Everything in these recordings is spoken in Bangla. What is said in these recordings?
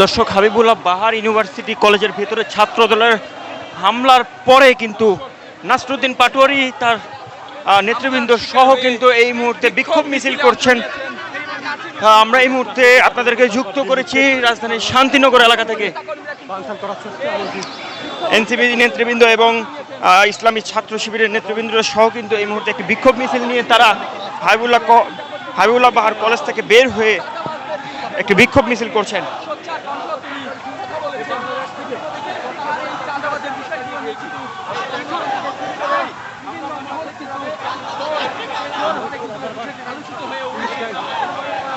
দর্শক, হাবিবুল্লাহ বাহার ইউনিভার্সিটি কলেজের ভেতরে ছাত্রদলের হামলার পরে কিন্তু নাসরুদ্দিন পাটোয়ারি তার নেতৃবৃন্দ সহ কিন্তু এই মুহূর্তে বিক্ষোভ মিছিল করছেন। আমরা এই মুহূর্তে আপনাদেরকে যুক্ত করেছি রাজধানীর শান্তিনগর এলাকা থেকে। এনসিপি নেতৃবৃন্দ এবং ইসলামী ছাত্র শিবিরের নেতৃবৃন্দ সহ কিন্তু এই মুহূর্তে একটি বিক্ষোভ মিছিল নিয়ে তারা হাবিবুল্লাহ বাহার কলেজ থেকে বের হয়ে একটি বিক্ষোভ মিছিল করছেন।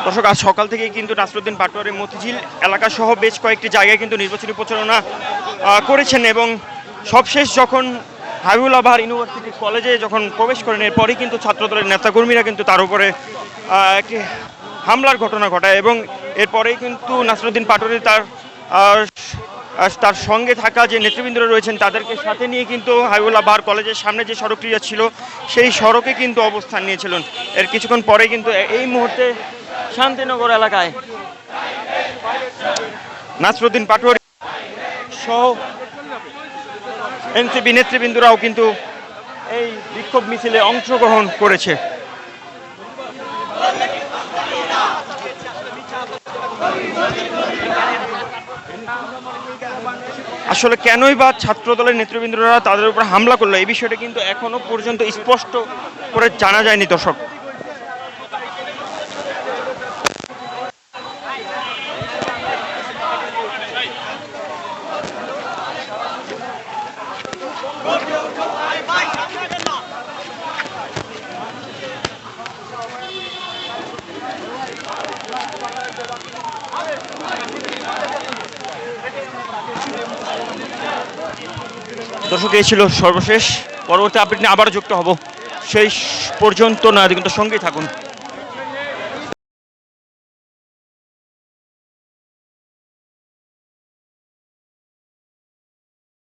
দর্শক, আজ সকাল থেকেই কিন্তু নাসরুদ্দিন পাটোয়ারি মতিঝিল এলাকা সহ বেশ কয়েকটি জায়গায় কিন্তু নির্বাচনী প্রচারণা করেছেন এবং সবশেষ যখন হাবিবুল্লাহ বাহার ইউনিভার্সিটি কলেজে যখন প্রবেশ করেন এরপরই কিন্তু ছাত্রদলের নেতাকর্মীরা কিন্তু তার উপরে একটি হামলার ঘটনা ঘটায় এবং এরপরেই কিন্তু নাসরুদ্দিন পাটোয়ারি তার সঙ্গে থাকা যে নেতৃবৃন্দরা রয়েছেন তাদেরকে সাথে নিয়ে কিন্তু হাবিবুল্লাহ বাহার কলেজের সামনে যে সড়কটি ছিল সেই সড়কে কিন্তু অবস্থান নিয়েছিলেন। এর কিছুক্ষণ পরে কিন্তু এই মুহূর্তে শান্তিনগর এলাকায় নাসরুদ্দিন পাটোয়ারি সহ এনসিপি নেতৃবৃন্দরাও কিন্তু এই বিক্ষোভ মিছিলে অংশগ্রহণ করেছে। আসলে কেনই বা ছাত্রদলের নেতৃবৃন্দরা তাদের উপর হামলা করলো এই বিষয়টা কিন্তু এখনো পর্যন্ত স্পষ্ট করে জানা যায়নি। দর্শক, এই ছিল সর্বশেষ। পরবর্তী আপডেট নিয়ে আবার যুক্ত হব, সেই পর্যন্ত না কিন্তু সঙ্গেই থাকুন।